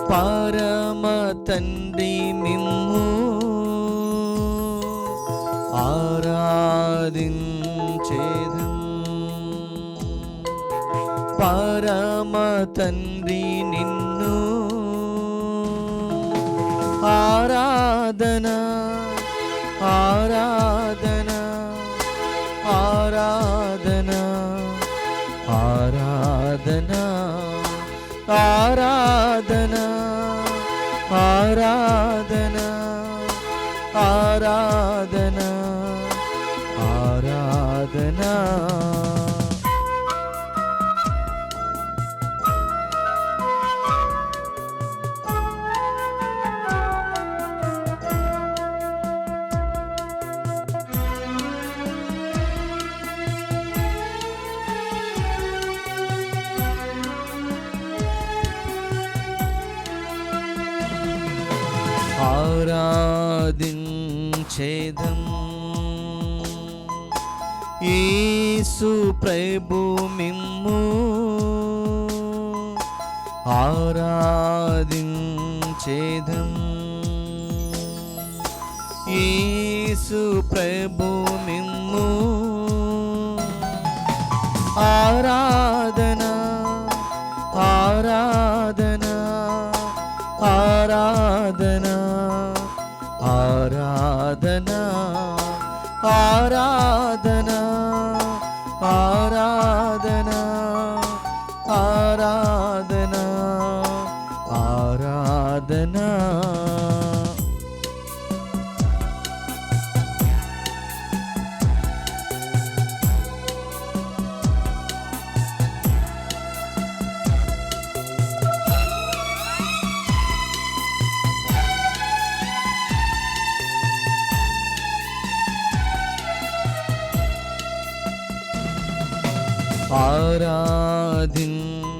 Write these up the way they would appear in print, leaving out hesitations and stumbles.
పరమ తండ్రి మిమ్ము ఆరాధించేదం. పరమ తండ్రి నిన్ను ఆరాధన ఆరాధన ఆరాధన ఆరాధన ఆరాధన ఆరాధన ఆరాధన ఆరాధన. ఆరాధించేదం యేసు ప్రభు మిమ్ము ఆరాధించేదం. యేసు ప్రభు మిమ్ము ఆరాధన ఆరాధన ఆరాధన ఆరాధన ఆరాధన ఆరాధన ఆరాధన ఆరాధన.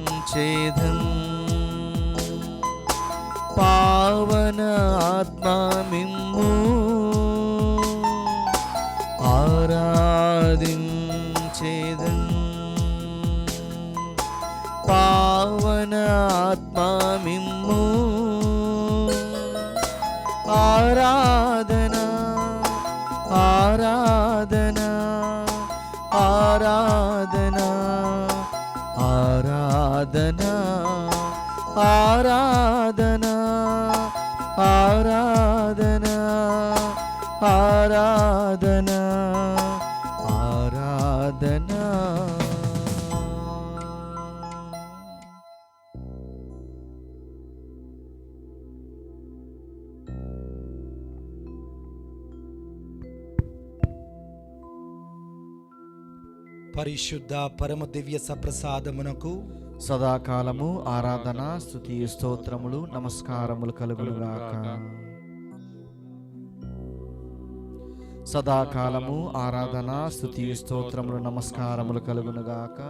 ఆరాధించేదం పావన ఆత్మ మిమ్ము ఆరాధించేదం. పావన ఆత్మ మిమ్ము ఆరాధన ఆరాధన ఆరాధన ఆరాధన ఆరాధన ఆరాధన ఆరాధన ఆరాధన. పరిశుద్ధ పరమ దివ్య సప్రసాదమునకు సదాకాలము ఆరాధన స్తుతి స్తోత్రములు నమస్కారములు కలుగునుగాక. సదాకాలము ఆరాధన స్తుతి స్తోత్రములు నమస్కారములు కలుగునుగాక.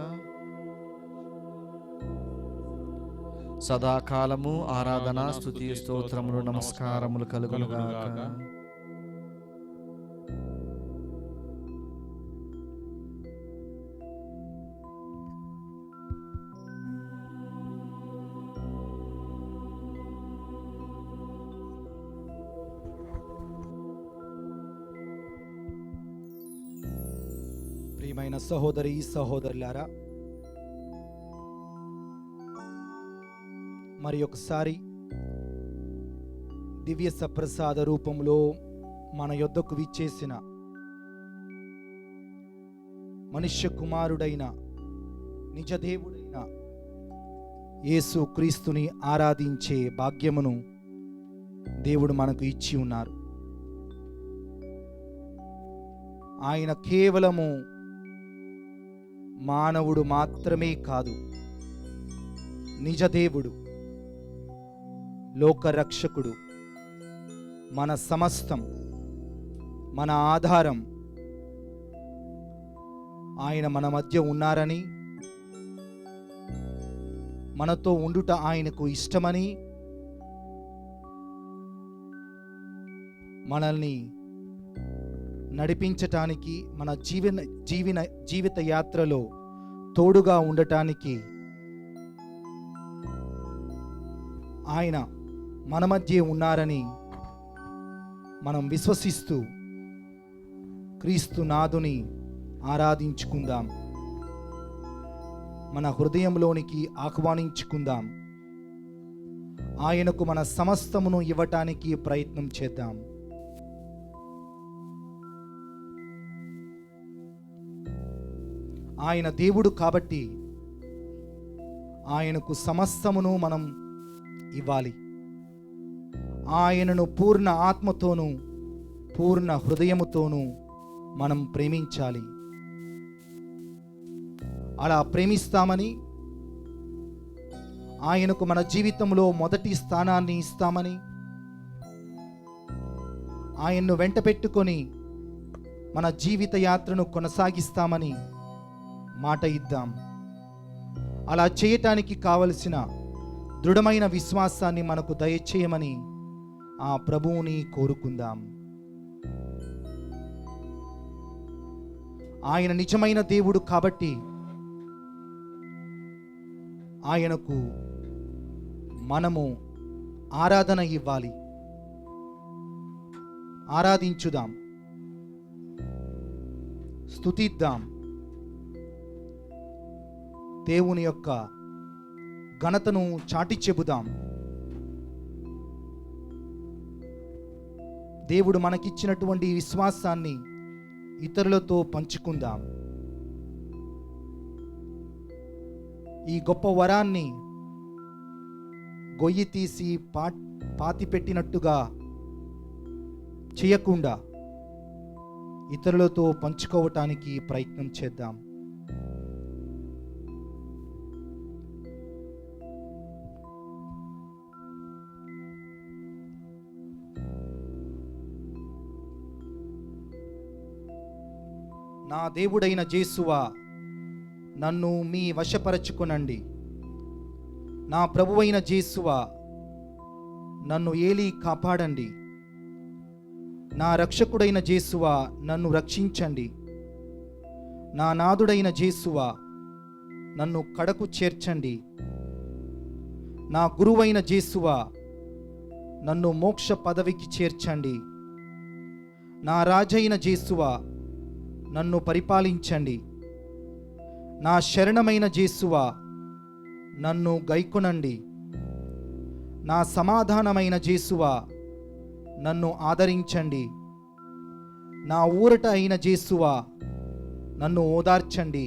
సదాకాలము ఆరాధన స్తుతి స్తోత్రములు నమస్కారములు కలుగునుగాక. ప్రియమైన సహోదరి సహోదరులారా, మరి ఒకసారి దివ్య సప్రసాద రూపంలో మన యొద్దకు విచ్చేసిన మనుష్య కుమారుడైన నిజదేవుడైన యేసు క్రీస్తుని ఆరాధించే భాగ్యమును దేవుడు మనకు ఇచ్చి ఉన్నారు. ఆయన కేవలము మానవుడు మాత్రమే కాదు, నిజదేవుడు, లోకరక్షకుడు, మన సమస్తం, మన ఆధారం. ఆయన మన మధ్య ఉన్నారని, మనతో ఉండుట ఆయనకు ఇష్టమని, మనల్ని నడిపించటానికి, మన జీవిత యాత్రలో తోడుగా ఉండటానికి ఆయన మన మధ్య ఉన్నారని మనం విశ్వసిస్తూ క్రీస్తు నాథుని ఆరాధించుకుందాం. మన హృదయంలోనికి ఆహ్వానించుకుందాం. ఆయనకు మన సమస్తమును ఇవ్వటానికి ప్రయత్నం చేద్దాం. ఆయన దేవుడు కాబట్టి ఆయనకు సమస్తమును మనం ఇవ్వాలి. ఆయనను పూర్ణ ఆత్మతోనూ పూర్ణ హృదయముతోనూ మనం ప్రేమించాలి. అలా ప్రేమిస్తామని, ఆయనకు మన జీవితంలో మొదటి స్థానాన్ని ఇస్తామని, ఆయన్ను వెంట పెట్టుకొని మన జీవిత యాత్రను కొనసాగిస్తామని మాట ఇద్దాం. అలా చేయటానికి కావలసిన దృఢమైన విశ్వాసాన్ని మనకు దయచేయమని ఆ ప్రభువుని కోరుకుందాం. ఆయన నిజమైన దేవుడు కాబట్టి ఆయనకు మనము ఆరాధన ఇవ్వాలి. ఆరాధించుదాం, స్తుతిద్దాం. దేవుని యొక్క ఘనతను చాటి చెబుదాం. దేవుడు మనకిచ్చినటువంటి విశ్వాసాన్ని ఇతరులతో పంచుకుందాం. ఈ గొప్ప వరాన్ని గొయ్యి తీసి పాతిపెట్టినట్టుగా చేయకుండా ఇతరులతో పంచుకోవటానికి ప్రయత్నం చేద్దాం. నా దేవుడైన యేసువా, నన్ను మీ వశపరచుకొనండి. నా ప్రభువైన యేసువా, నన్ను ఏలి కాపాడండి. నా రక్షకుడైన యేసువా, నన్ను రక్షించండి. నా నాథుడైన యేసువా, నన్ను కడకు చేర్చండి. నా గురువైన యేసువా, నన్ను మోక్ష పదవికి చేర్చండి. నా రాజైన యేసువా, నన్ను పరిపాలించండి. నా శరణమైన యేసువా, నన్ను గైకొనండి. నా సమాధానమైన యేసువా, నన్ను ఆదరించండి. నా ఊరట అయిన యేసువా, నన్ను ఓదార్చండి.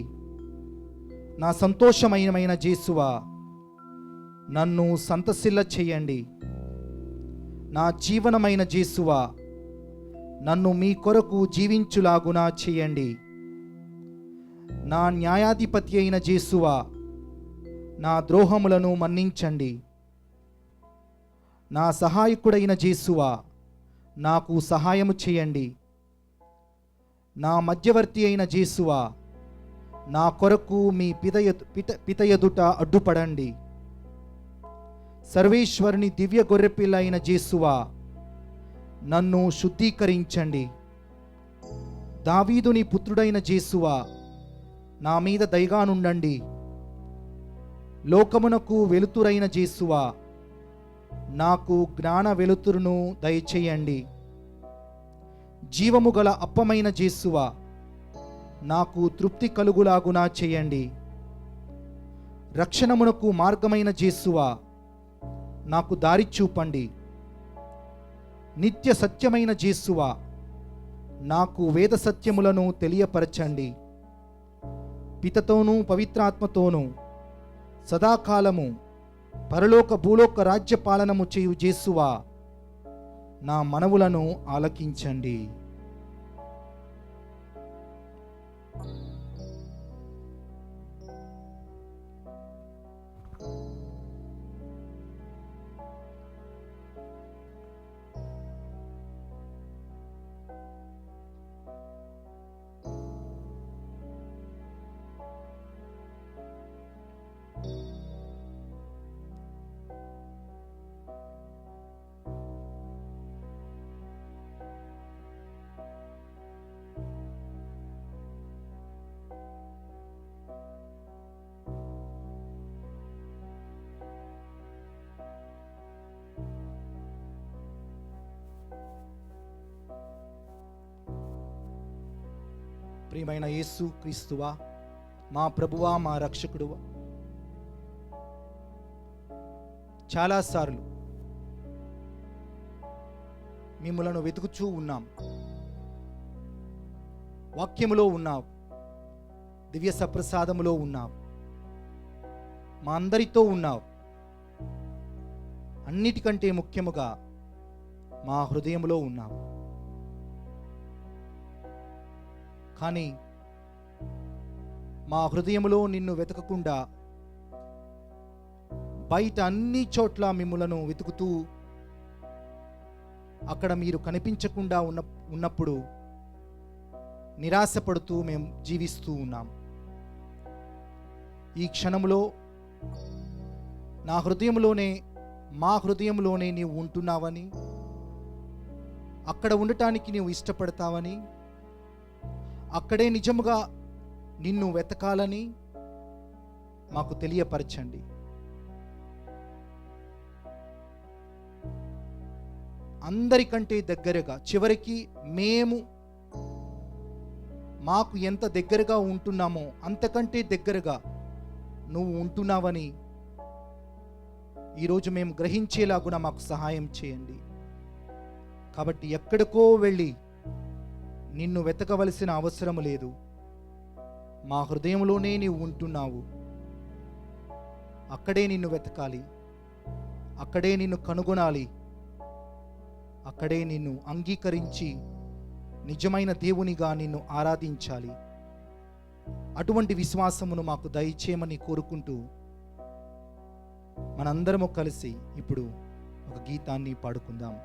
నా సంతోషమైన యేసువా, నన్ను సంతసిల్ల చేయండి. నా జీవనమైన యేసువా, నన్ను మీ కొరకు జీవించులాగునా చేయండి. నా న్యాయాధిపతి అయిన యేసువా, నా ద్రోహములను మన్నించండి. నా సహాయకుడైన యేసువా, నాకు సహాయము చేయండి. నా మధ్యవర్తి అయిన యేసువా, నా కొరకు మీ పిత ఎదుట అడ్డుపడండి. సర్వేశ్వరుని దివ్య గొర్రెపిల్ల అయిన యేసువా, నన్ను శుద్ధీకరించండి. దావీదుని పుత్రుడైన యేసువా, నా మీద దయగానుండండి. లోకమునకు వెలుతురైన యేసువా, నాకు జ్ఞాన వెలుతురును దయచేయండి. జీవము గల అప్పమైన యేసువా, నాకు తృప్తి కలుగులాగునా చేయండి. రక్షణమునకు మార్గమైన యేసువా, నాకు దారి చూపండి. నిత్య సత్యమైన యేసువా, నాకు వేద సత్యములను తెలియపరచండి. పితతోనూ పవిత్రాత్మతోనూ సదాకాలము పరలోక భూలోక రాజ్య పాలనము చేయు యేసువా, నా మనవులను ఆలకించండి. ప్రియమైన యేసు క్రీస్తువా, మా ప్రభువా, మా రక్షకుడువా, చాలాసార్లు మిమ్మలను వెతుకుచూ ఉన్నాం. వాక్యములో ఉన్నావు, దివ్య సప్రసాదములో ఉన్నావు, మా అందరితో ఉన్నావు. అన్నిటికంటే ముఖ్యముగా మా హృదయంలో ఉన్నావు. కానీ మా హృదయంలో నిన్ను వెతకకుండా బయట అన్ని చోట్ల మిమ్ములను వెతుకుతూ అక్కడ మీరు కనిపించకుండా ఉన్నప్పుడు నిరాశపడుతూ మేము జీవిస్తూ ఉన్నాం. ఈ క్షణంలో నా హృదయంలోనే, మా హృదయంలోనే నీవు ఉంటున్నావని, అక్కడ ఉండటానికి నీవు ఇష్టపడతావని, అక్కడే నిజముగా నిన్ను వెతకాలని మాకు తెలియపరచండి. అందరికంటే దగ్గరగా, చివరికి మేము మాకు ఎంత దగ్గరగా ఉంటున్నామో అంతకంటే దగ్గరగా నువ్వు ఉంటున్నావని ఈరోజు మేము గ్రహించేలాగున మాకు సహాయం చేయండి. కాబట్టి ఎక్కడికో వెళ్ళి నిన్ను వెతకవలసిన అవసరం లేదు. మా హృదయంలోనే నీవు ఉంటున్నావు. అక్కడే నిన్ను వెతకాలి, అక్కడే నిన్ను కనుగొనాలి, అక్కడే నిన్ను అంగీకరించి నిజమైన దేవునిగా నిన్ను ఆరాధించాలి. అటువంటి విశ్వాసమును మాకు దయచేయమని కోరుకుంటూ మనందరము కలిసి ఇప్పుడు ఒక గీతాన్ని పాడుకుందాం.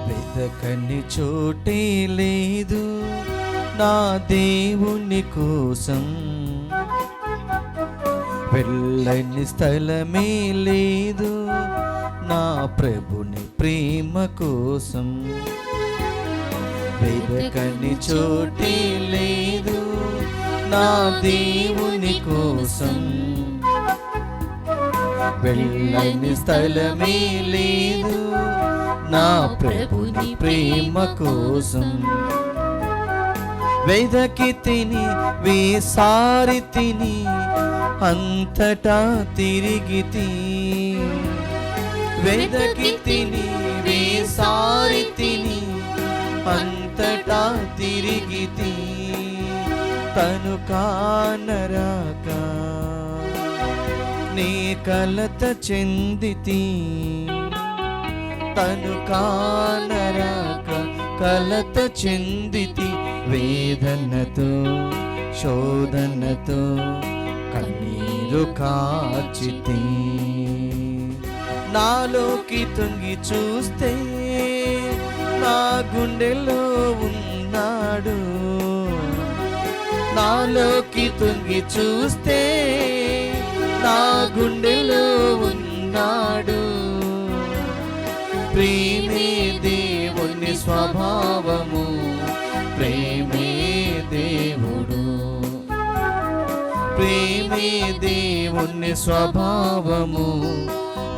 వెతకని చోటే లేదు నా దేవుని కోసం, వెళ్ళని స్థలమే లేదు నా ప్రభుని ప్రేమ కోసం. వెతకని చోటే లేదు నా దేవుని కోసం, వెళ్ళని స్థలమే లేదు నా ప్రభుని ప్రేమ కోసం. వెదకి తిని వేసారి తిని అంతటా తిరిగితి, వెదకి తిని వేసారి తిని అంతటా తిరిగితి, తను కానరాక నీ కలత చెందితి, తను కానరాక కలత చెందితి, వేదనతో శోధనతో కన్నీరు కార్చితి. నాలోకి తొంగి చూస్తే నా గుండెలో ఉన్నాడు, నాలోకి తొంగి చూస్తే నా గుండెలో ఉన్నాడు. ప్రేమే దేవుని స్వభావము, ప్రేమే దేవుడు, ప్రేమే దేవుని స్వభావము,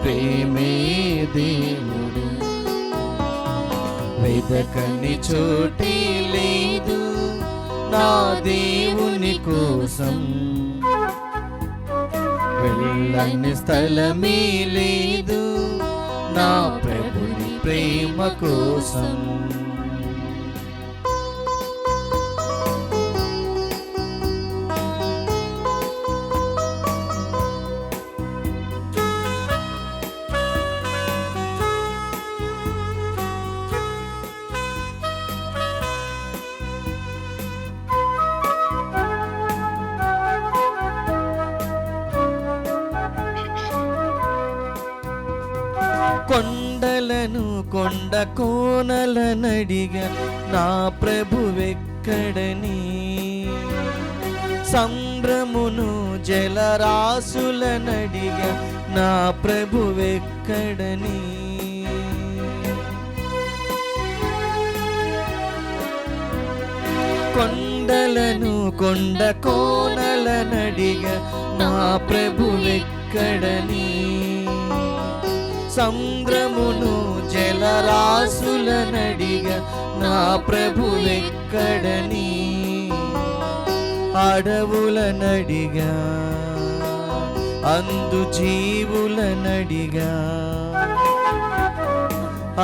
ప్రేమే దేవుడు. వెదకని చోటే లేదు నా దేవుని కోసం, వెళ్ళని స్థలమే లేదు నా ప్రభుని ప్రేమ కోసం. కొండలను కొండ కోనలనడిగా నా ప్రభువెక్కడని, సంభ్రమును జలరాశులనడిగా నా ప్రభువెక్కడని, కొండలను కొండ కోనలనడిగా నా ప్రభువెక్కడని, సంద్రమును జలరాశులనడిగా నా ప్రభువెక్కడని, అడవులనడిగా అందు జీవులనడిగా,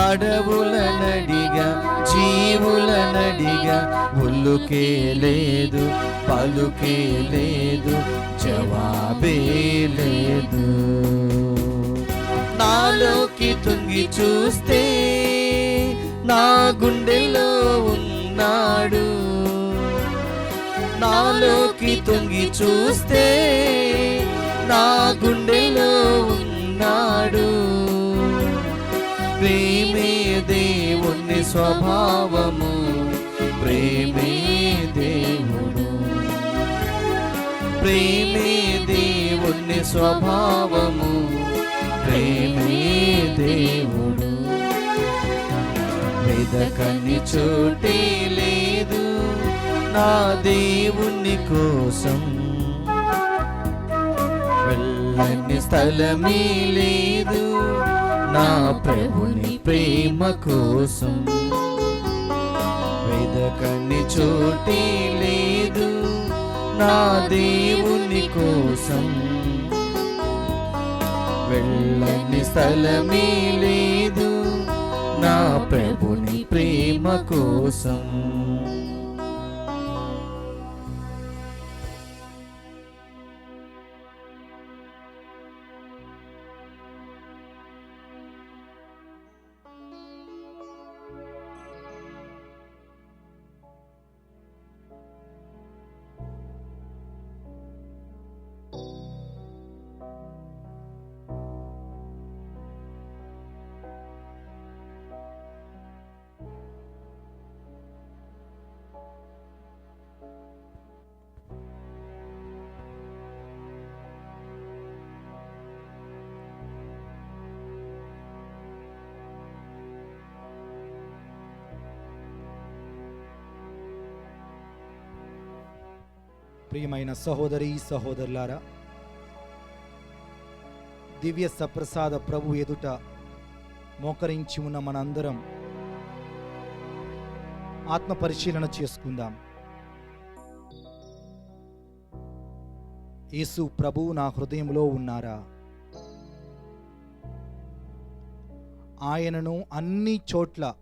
అడవులనడిగా జీవులనడిగా ఉల్లుకే లేదు పలుకే లేదు జవాబే లేదు. నాలోకి తుంగి చూస్తే నా గుండెల్లో ఉన్నాడు, నాలోకి తుంగి చూస్తే నా గుండెలో ఉన్నాడు. ప్రేమే దేవుని స్వభావము, ప్రేమే దేవుడు, ప్రేమే దేవుని స్వభావము, ప్రేమే దేవుడు. వెదకని చోటే లేదు నా దేవుని కోసం, వెళ్ళని స్థలమే లేదు నా ప్రభుని ప్రేమ కోసం. వెదకని చోటే లేదు నా దేవుని కోసం, వెళ్ళని స్థలమే లేదు నా ప్రభుని ప్రేమ కోసం. ప్రియమైన సహోదరి సహోదరులారా, దివ్య సప్రసాద ప్రభు ఎదుట మోకరించి ఉన్న మనందరం ఆత్మ పరిశీలన చేసుకుందాం. యేసు ప్రభు నా హృదయంలో ఉన్నారా? ఆయనను అన్ని చోట్ల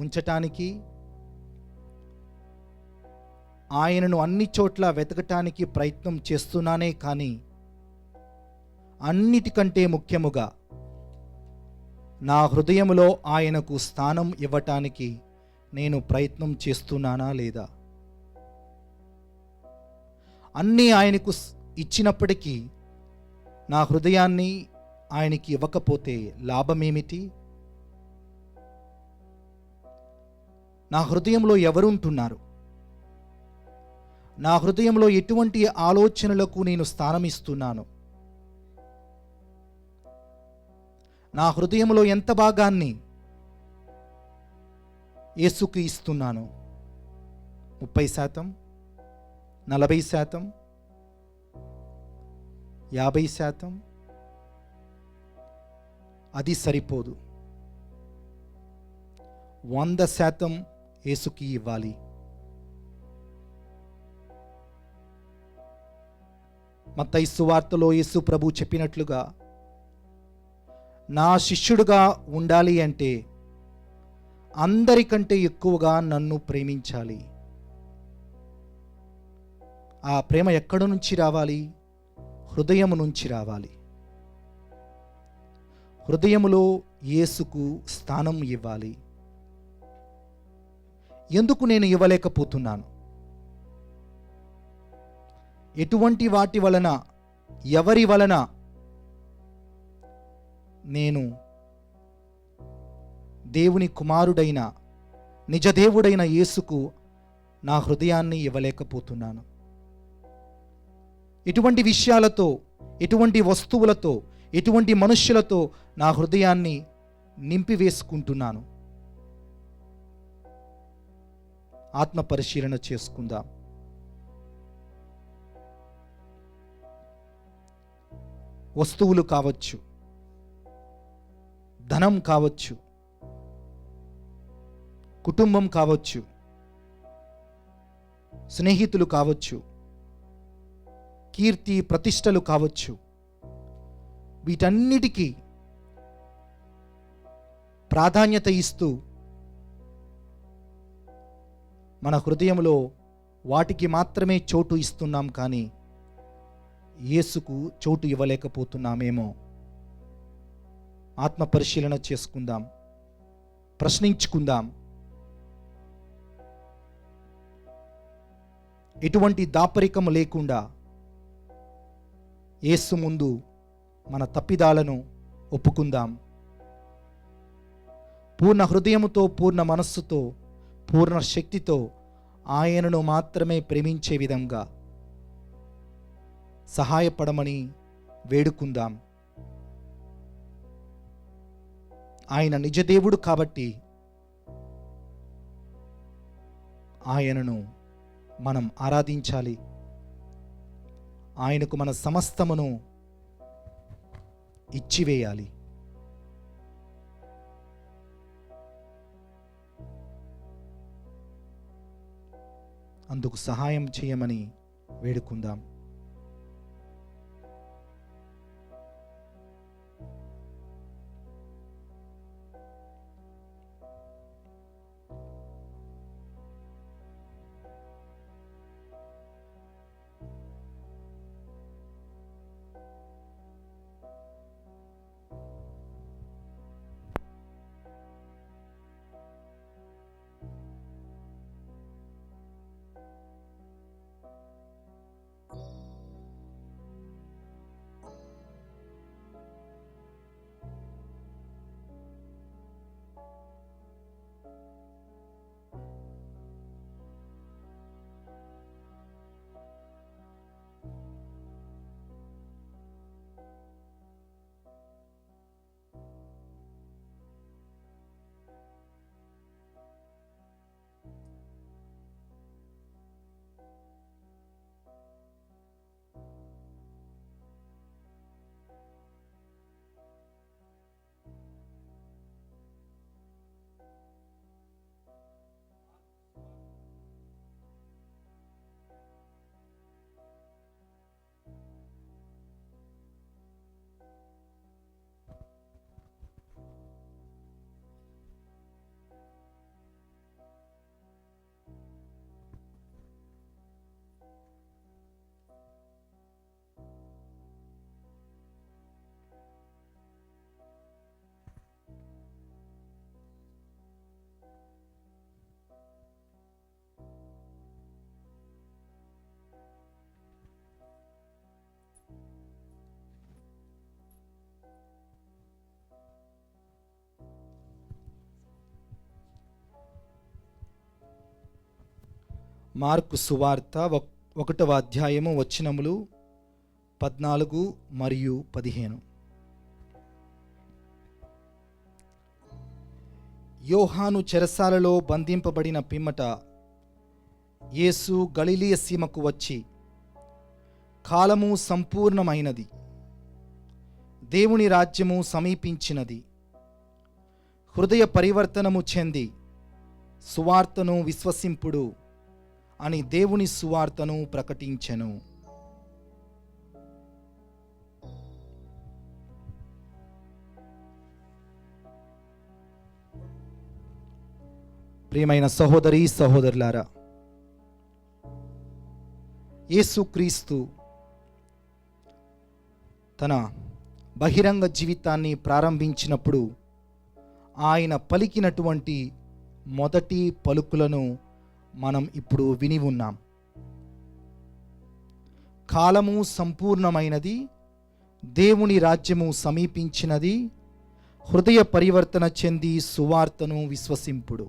ఉంచటానికి, ఆయనను అన్ని చోట్ల వెతకటానికి ప్రయత్నం చేస్తున్నానే కానీ అన్నిటికంటే ముఖ్యముగా నా హృదయములో ఆయనకు స్థానం ఇవ్వటానికి నేను ప్రయత్నం చేస్తున్నానా లేదా? అన్నీ ఆయనకు ఇచ్చినప్పటికీ నా హృదయాన్ని ఆయనకి ఇవ్వకపోతే లాభమేమిటి? నా హృదయంలో ఎవరుంటున్నారు? నా హృదయంలో ఎటువంటి ఆలోచనలకు నేను స్థానమిస్తున్నాను? నా హృదయంలో ఎంత భాగాన్ని యేసుకు ఇస్తున్నాను? 30%, 40%, 50%? అది సరిపోదు. 100% యేసుకి ఇవ్వాలి. మత్తయి సువార్తలో యేసు ప్రభు చెప్పినట్లుగా, నా శిష్యుడుగా ఉండాలి అంటే అందరికంటే ఎక్కువగా నన్ను ప్రేమించాలి. ఆ ప్రేమ ఎక్కడి నుంచి రావాలి? హృదయము నుంచి రావాలి. హృదయములో యేసుకు స్థానం ఇవ్వాలి. ఎందుకు నేను ఇవ్వలేకపోతున్నాను? ఎటువంటి వాటి వలన, ఎవరి వలన నేను దేవుని కుమారుడైన నిజదేవుడైన యేసుకు నా హృదయాన్ని ఇవ్వలేకపోతున్నాను. ఎటువంటి విషయాలతో, ఎటువంటి వస్తువులతో, ఎటువంటి మనుష్యులతో నా హృదయాన్ని నింపివేసుకుంటున్నాను? ఆత్మ పరిశీలన చేసుకుందాం. వస్తువులు కావచ్చు, ధనం కావచ్చు, కుటుంబం కావచ్చు, స్నేహితులు కావచ్చు, కీర్తి ప్రతిష్టలు కావచ్చు, వీటన్నిటికీ ప్రాధాన్యత ఇస్తూ మన హృదయంలో వాటికి మాత్రమే చోటు ఇస్తున్నాం, కానీ యేసుకు చోటు ఇవ్వలేకపోతున్నామేమో. ఆత్మ పరిశీలన చేసుకుందాం, ప్రశ్నించుకుందాం. ఎటువంటి దాపరికము లేకుండా యేసు ముందు మన తప్పిదాలను ఒప్పుకుందాం. పూర్ణ హృదయముతో, పూర్ణ మనస్సుతో, పూర్ణ శక్తితో ఆయనను మాత్రమే ప్రేమించే విధంగా సహాయపడమని వేడుకుందాం. ఆయన నిజదేవుడు కాబట్టి ఆయనను మనం ఆరాధించాలి. ఆయనకు మన సమస్తమును ఇచ్చివేయాలి. అందుకు సహాయం చేయమని వేడుకుందాం. మార్కు సువార్త 1వ అధ్యాయము వచనములు 14 మరియు 15. యోహాను చెరసాలలో బంధింపబడిన పిమ్మట యేసు గలిలయ సీమకు వచ్చి, కాలము సంపూర్ణమైనది, దేవుని రాజ్యము సమీపించినది, హృదయ పరివర్తనము చెంది సువార్తను విశ్వసింపుడు అని దేవుని సువార్తను ప్రకటించెను. ప్రియమైన సహోదరి సహోదరులారా, యేసుక్రీస్తు తన బహిరంగ జీవితాన్ని ప్రారంభించినప్పుడు ఆయన పలికినటువంటి మొదటి పలుకులను మనం ఇప్పుడు విని ఉన్నాం. కాలము సంపూర్ణమైనది, దేవుని రాజ్యము సమీపించినది, హృదయ పరివర్తన చెంది సువార్తను విశ్వసింపుడు.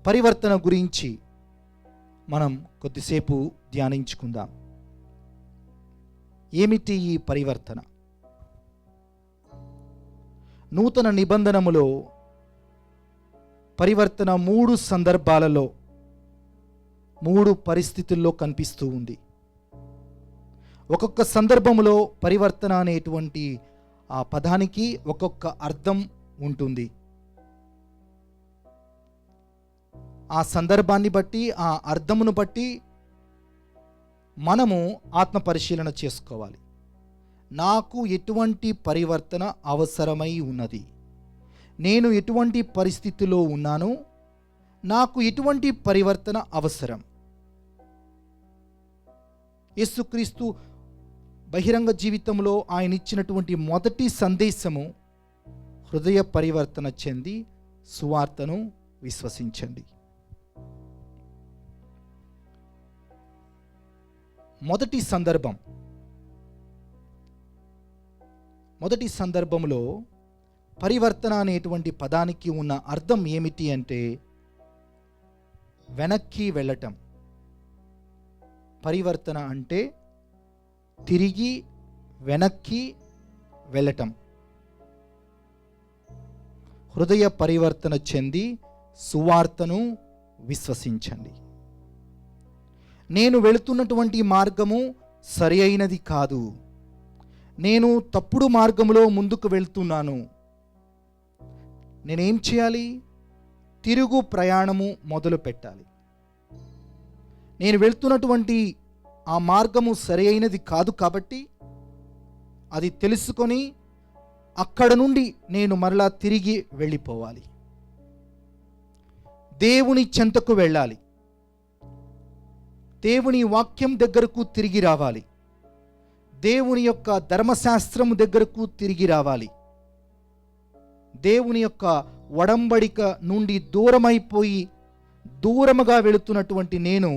పరివర్తన గురించి మనం కొద్దిసేపు ధ్యానించుకుందాం. ఏమిటి ఈ పరివర్తన? నూతన నిబంధనములో పరివర్తన 3 సందర్భాలలో 3 పరిస్థితుల్లో కనిపిస్తూ ఉంది. ఒక్కొక్క సందర్భములో పరివర్తన అనేటువంటి ఆ పదానికి ఒక్కొక్క అర్థం ఉంటుంది. ఆ సందర్భాన్ని బట్టి, ఆ అర్థమును బట్టి మనము ఆత్మ పరిశీలన చేసుకోవాలి. నాకు ఎటువంటి పరివర్తన అవసరమై ఉన్నది? నేను ఎటువంటి పరిస్థితిలో ఉన్నాను? నాకు ఎటువంటి పరివర్తన అవసరం? యేసుక్రీస్తు బహిరంగ జీవితంలో ఆయన ఇచ్చినటువంటి మొదటి సందేశము హృదయ పరివర్తన చెంది సువార్తను విశ్వసించండి. మొదటి సందర్భంలో పరివర్తన అనేటువంటి పదానికి ఉన్న అర్థం ఏమిటి అంటే వెనక్కి వెళ్ళటం. పరివర్తన అంటే తిరిగి వెనక్కి వెళ్ళటం. హృదయ పరివర్తన చెంది సువార్తను విశ్వసించండి. నేను వెళుతున్నటువంటి మార్గము సరి అయినది కాదు, నేను తప్పుడు మార్గంలో ముందుకు వెళ్తున్నాను. నేనేం చేయాలి? తిరుగు ప్రయాణము మొదలు పెట్టాలి. నేను వెళ్తున్నటువంటి ఆ మార్గము సరి అయినది కాదు కాబట్టి అది తెలుసుకొని అక్కడ నుండి నేను మరలా తిరిగి వెళ్ళిపోవాలి. దేవుని చెంతకు వెళ్ళాలి. దేవుని వాక్యం దగ్గరకు తిరిగి రావాలి. దేవుని యొక్క ధర్మశాస్త్రము దగ్గరకు తిరిగి రావాలి. దేవుని యొక్క ఒడంబడిక నుండి దూరమైపోయి దూరముగా వెళుతున్నటువంటి నేను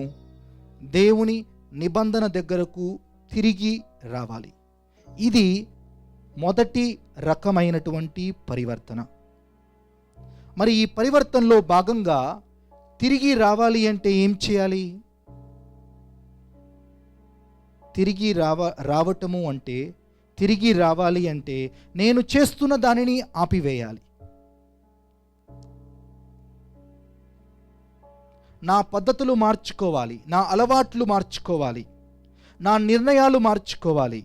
దేవుని నిబంధన దగ్గరకు తిరిగి రావాలి. ఇది మొదటి రకమైనటువంటి పరివర్తన. మరి ఈ పరివర్తనలో భాగంగా తిరిగి రావాలి అంటే ఏం చేయాలి? రావటము అంటే, తిరిగి రావాలి అంటే నేను చేస్తున్న దానిని ఆపివేయాలి. నా పద్ధతులు మార్చుకోవాలి, నా అలవాట్లు మార్చుకోవాలి, నా నిర్ణయాలు మార్చుకోవాలి.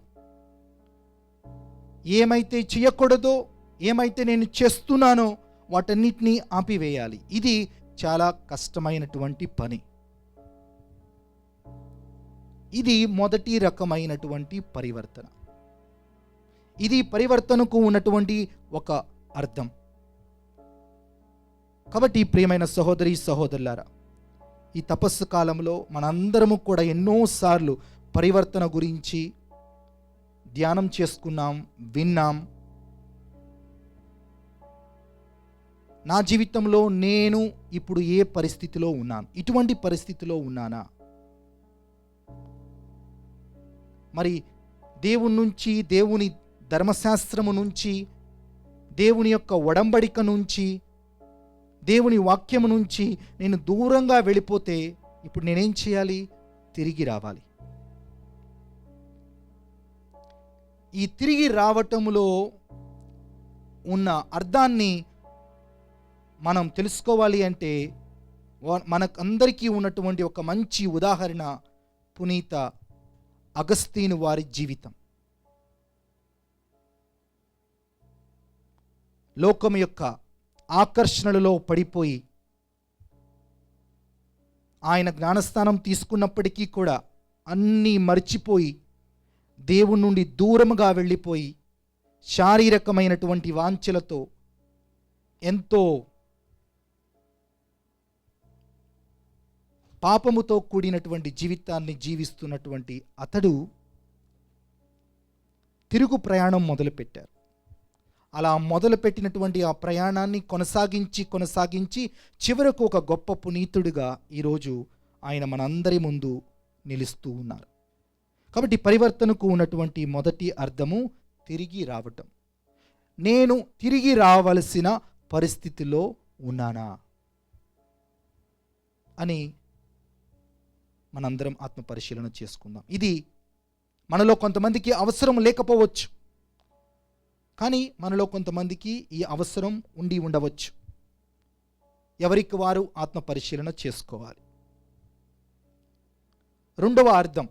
ఏమైతే చేయకూడదో, ఏమైతే నేను చేస్తున్నానో వాటన్నిటినీ ఆపివేయాలి. ఇది చాలా కష్టమైనటువంటి పని. ఇది మొదటి రకమైనటువంటి పరివర్తన. ఇది పరివర్తనకు ఉన్నటువంటి ఒక అర్థం. కాబట్టి ప్రియమైన సహోదరి సహోదరులారా, ఈ తపస్సు కాలంలో మనందరము కూడా ఎన్నోసార్లు పరివర్తన గురించి ధ్యానం చేసుకున్నాం, విన్నాం. నా జీవితంలో నేను ఇప్పుడు ఏ పరిస్థితిలో ఉన్నాను? ఇటువంటి పరిస్థితిలో ఉన్నానా? మరి దేవుని నుంచి, దేవుని ధర్మశాస్త్రము నుంచి, దేవుని యొక్క ఒడంబడిక నుంచి, దేవుని వాక్యము నుంచి నేను దూరంగా వెళ్ళిపోతే ఇప్పుడు నేనేం చేయాలి? తిరిగి రావాలి. ఈ తిరిగి రావటములో ఉన్న అర్థాన్ని మనం తెలుసుకోవాలి అంటే మనకందరికీ ఉన్నటువంటి ఒక మంచి ఉదాహరణ పునీత అగస్తీను వారి జీవితం. లోకం యొక్క ఆకర్షణలలో పడిపోయి ఆయన జ్ఞానస్థానం తీసుకున్నప్పటికీ కూడా అన్నీ మర్చిపోయి దేవుని నుండి దూరముగా వెళ్ళిపోయి శారీరకమైనటువంటి వాంఛలతో ఎంతో పాపముతో కూడినటువంటి జీవితాన్ని జీవిస్తున్నటువంటి అతడు తిరుగు ప్రయాణం మొదలుపెట్టారు. అలా మొదలుపెట్టినటువంటి ఆ ప్రయాణాన్ని కొనసాగించి చివరకు ఒక గొప్ప పునీతుడిగా ఈరోజు ఆయన మనందరి ముందు నిలుస్తూ ఉన్నారు. కాబట్టి పరివర్తనకు ఉన్నటువంటి మొదటి అర్థము తిరిగి రావటం. నేను తిరిగి రావలసిన పరిస్థితిలో ఉన్నానా అని మనందరం ఆత్మ పరిశీలన చేసుకుందాం. ఇది మనలో కొంతమందికి అవసరం లేకపోవచ్చు, కానీ మనలో కొంతమందికి ఈ అవసరం ఉండి ఉండవచ్చు. ఎవరికి వారు ఆత్మ పరిశీలన చేసుకోవాలి. రెండవ అర్థం,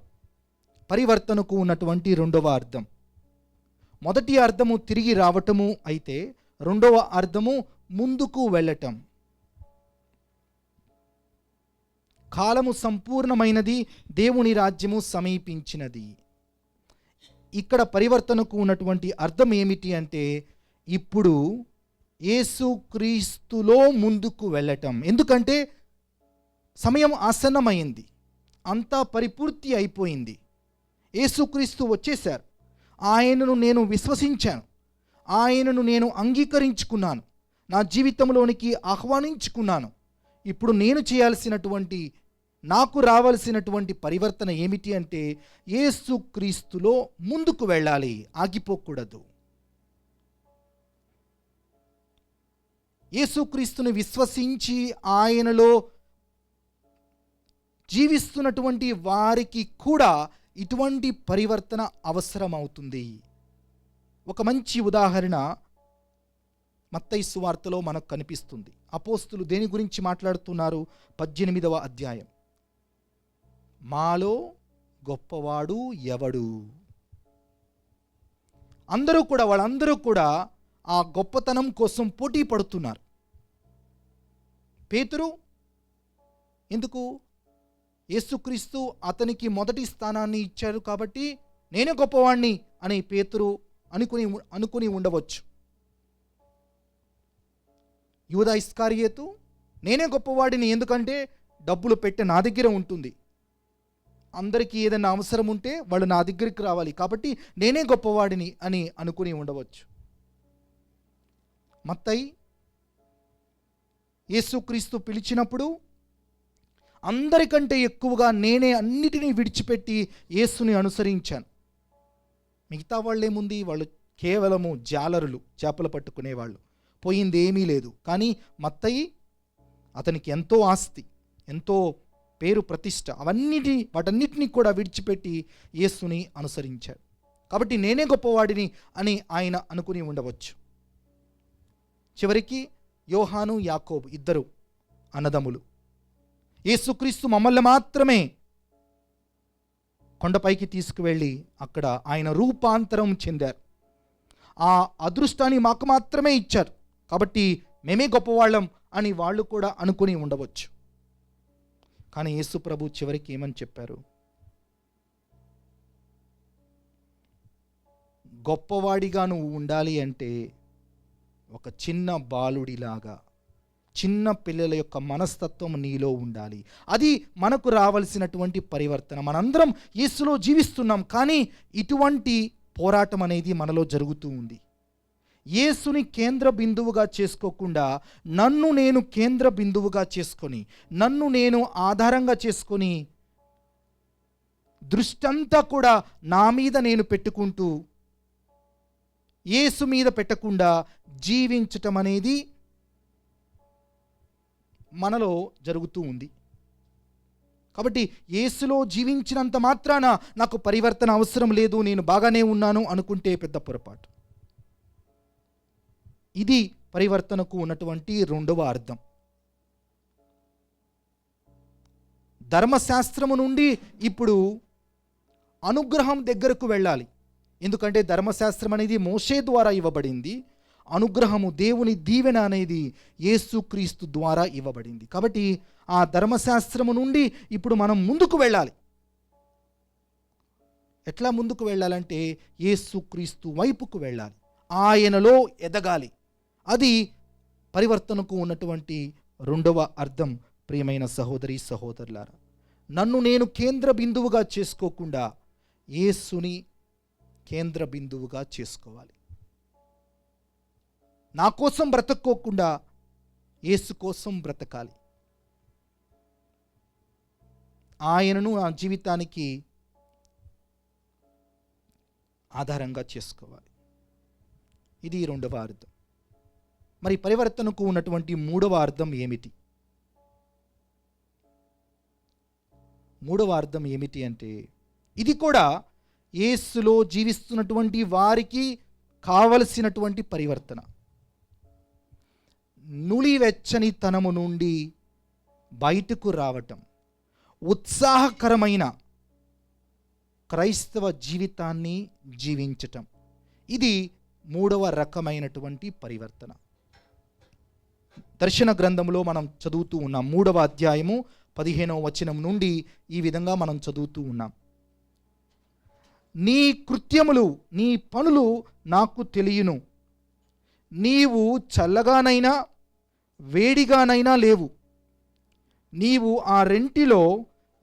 పరివర్తనకు ఉన్నటువంటి రెండవ అర్థం. మొదటి అర్థము తిరిగి రావటము అయితే రెండవ అర్థము ముందుకు వెళ్ళటం. కాలము సంపూర్ణమైనది, దేవుని రాజ్యము సమీపించినది. ఇక్కడ పరివర్తనకు ఉన్నటువంటి అర్థం ఏమిటి అంటే ఇప్పుడు యేసుక్రీస్తులో ముందుకు వెళ్ళటం. ఎందుకంటే సమయం ఆసన్నమైంది, అంతా పరిపూర్తి అయిపోయింది. యేసుక్రీస్తు వచ్చేశారు. ఆయనను నేను విశ్వసించాను, ఆయనను నేను అంగీకరించుకున్నాను, నా జీవితంలోనికి ఆహ్వానించుకున్నాను. ఇప్పుడు నేను చేయాల్సినటువంటి, నాకు రావాల్సినటువంటి పరివర్తన ఏమిటి అంటే యేసుక్రీస్తులో ముందుకు వెళ్ళాలి, ఆగిపోకూడదు. యేసుక్రీస్తుని విశ్వసించి ఆయనలో జీవిస్తున్నటువంటి వారికి కూడా ఇటువంటి పరివర్తన అవసరమవుతుంది. ఒక మంచి ఉదాహరణ మత్తయి సువార్తలో మనకు కనిపిస్తుంది. అపోస్తులు దేని గురించి మాట్లాడుతున్నారు? 18వ అధ్యాయం. మాలో గొప్పవాడు ఎవడు? వాళ్ళందరూ కూడా ఆ గొప్పతనం కోసం పోటీ పడుతున్నారు. పేతురు ఎందుకు? యేసుక్రీస్తు అతనికి మొదటి స్థానాన్ని ఇచ్చారు కాబట్టి నేనే గొప్పవాణ్ణి అని పేతురు అనుకుని ఉండవచ్చు. యూదా ఇస్కారియోతు నేనే గొప్పవాడిని, ఎందుకంటే డబ్బులు పెట్టే నా దగ్గర ఉంటుంది, అందరికీ ఏదైనా అవసరం ఉంటే వాళ్ళు నా దగ్గరికి రావాలి కాబట్టి నేనే గొప్పవాడిని అని అనుకుని ఉండవచ్చు. మత్తయి యేసుక్రీస్తు పిలిచినప్పుడు అందరికంటే ఎక్కువగా నేనే అన్నిటినీ విడిచిపెట్టి యేసుని అనుసరించాను. మిగతా వాళ్ళేముంది, వాళ్ళు కేవలము జాలరులు, చేపలు పట్టుకునేవాళ్ళు, పోయింది ఏమీ లేదు. కానీ మత్తయి అతనికి ఎంతో ఆస్తి, ఎంతో పేరు, ప్రతిష్ట, వాటన్నిటినీ కూడా విడిచిపెట్టి యేసుని అనుసరించాడు. కాబట్టి నేనే గొప్పవాడిని అని ఆయన అనుకుని ఉండవచ్చు. చివరికి యోహాను, యాకోబు ఇద్దరు అన్నదమ్ములు. యేసుక్రీస్తు మమ్మల్ని మాత్రమే కొండపైకి తీసుకువెళ్ళి అక్కడ ఆయన రూపాంతరం చెందారు. ఆ అదృష్టాన్ని మాకు మాత్రమే ఇచ్చారు కాబట్టి మేమే గొప్పవాళ్ళం అని వాళ్ళు కూడా అనుకుని ఉండవచ్చు. కానీ యేసు ప్రభు చివరికి ఏమని చెప్పారు? గొప్పవాడిగా నువ్వు ఉండాలి అంటే ఒక చిన్న బాలుడిలాగా, చిన్న పిల్లల యొక్క మనస్తత్వం నీలో ఉండాలి. అది మనకు రావాల్సినటువంటి పరివర్తన. మనందరం యేసులో జీవిస్తున్నాం, కానీ ఇటువంటి పోరాటం అనేది మనలో జరుగుతూ ఉంది. యేసుని కేంద్ర బిందువుగా చేసుకోకుండా నన్ను నేను కేంద్ర బిందువుగా చేసుకొని, నన్ను నేను ఆధారంగా చేసుకొని దృష్టంతా కూడా నా మీద నేను పెట్టుకుంటూ యేసు మీద పెట్టకుండా జీవించటం అనేది మనలో జరుగుతూ ఉంది. కాబట్టి యేసులో జీవించినంత మాత్రాన నాకు పరివర్తన అవసరం లేదు, నేను బాగానే ఉన్నాను అనుకుంటే పెద్ద పొరపాటు. ఇది పరివర్తనకు ఉన్నటువంటి రెండవ అర్థం. ధర్మశాస్త్రము నుండి ఇప్పుడు అనుగ్రహం దగ్గరకు వెళ్ళాలి. ఎందుకంటే ధర్మశాస్త్రం అనేది మోషే ద్వారా ఇవ్వబడింది, అనుగ్రహము, దేవుని దీవెన అనేది యేసుక్రీస్తు ద్వారా ఇవ్వబడింది. కాబట్టి ఆ ధర్మశాస్త్రము నుండి ఇప్పుడు మనం ముందుకు వెళ్ళాలి. ఎట్లా ముందుకు వెళ్ళాలంటే యేసుక్రీస్తు వైపుకు వెళ్ళాలి, ఆయనలో ఎదగాలి. అది పరివర్తనకు ఉన్నటువంటి రెండవ అర్థం. ప్రియమైన సహోదరి సహోదరులారా, నన్ను నేను కేంద్ర బిందువుగా చేసుకోకుండా యేసుని కేంద్ర బిందువుగా చేసుకోవాలి. నా కోసం బ్రతక్కోకుండా యేసు కోసం బ్రతకాలి. ఆయనను నా జీవితానికి ఆధారంగా చేసుకోవాలి. ఇది రెండవ అర్థం. మరి పరివర్తనకు ఉన్నటువంటి మూడవ అర్థం ఏమిటి? మూడవ అర్థం ఏమిటి అంటే, ఇది కూడా యేసులో జీవిస్తున్నటువంటి వారికి కావలసినటువంటి పరివర్తన. నులివెచ్చని తనము నుండి బయటకు రావటం, ఉత్సాహకరమైన క్రైస్తవ జీవితాన్ని జీవించటం, ఇది మూడవ రకమైనటువంటి పరివర్తన. దర్శన గ్రంథంలో మనం చదువుతూ ఉన్నాం. 3వ అధ్యాయము 15వ వచనం నుండి ఈ విధంగా మనం చదువుతూ ఉన్నాం. నీ కృత్యములు, నీ పనులు నాకు తెలియను. నీవు చల్లగానైనా వేడిగానైనా లేవు. నీవు ఆ రెంటిలో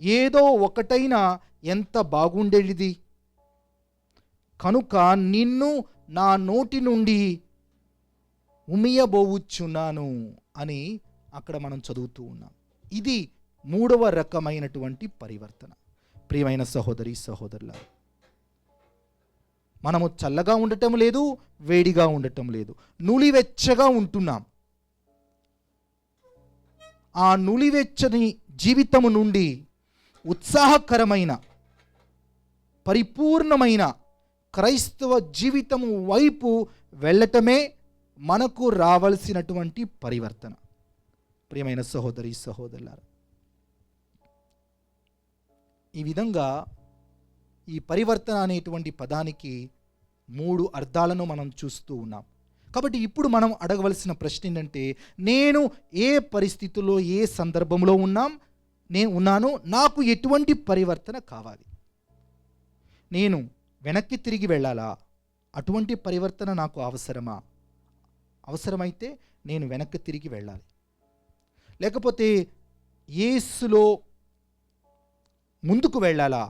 ఏదో ఒకటైనా ఎంత బాగుండేది. కనుక నిన్ను నా నోటి నుండి ఉమియబోవుచున్నాను అని అక్కడ మనం చదువుతూ ఉన్నాం. ఇది మూడవ రకమైనటువంటి పరివర్తన. ప్రియమైన సహోదరి సహోదరులారా, మనము చల్లగా ఉండటం లేదు, వేడిగా ఉండటం లేదు, నులివెచ్చగా ఉంటున్నాం. ఆ నులివెచ్చని జీవితము నుండి ఉత్సాహకరమైన పరిపూర్ణమైన క్రైస్తవ జీవితము వైపు వెళ్ళటమే మనకు రావలసినటువంటి పరివర్తన. ప్రియమైన సహోదరి సహోదరులారా, ఈ విధంగా ఈ పరివర్తన అనేటువంటి పదానికి 3 అర్థాలను మనం చూస్తూ ఉన్నాం. కాబట్టి ఇప్పుడు మనం అడగవలసిన ప్రశ్న ఏంటంటే, నేను ఏ పరిస్థితుల్లో ఏ సందర్భంలో ఉన్నాను, నాకు ఎటువంటి పరివర్తన కావాలి? నేను వెనక్కి తిరిగి వెళ్ళాలా? అటువంటి పరివర్తన నాకు అవసరమా? అవసరమైతే నేను వెనక్కి తిరిగి వెళ్ళాలి. లేకపోతే యేసులో ముందుకు వెళ్ళాలా?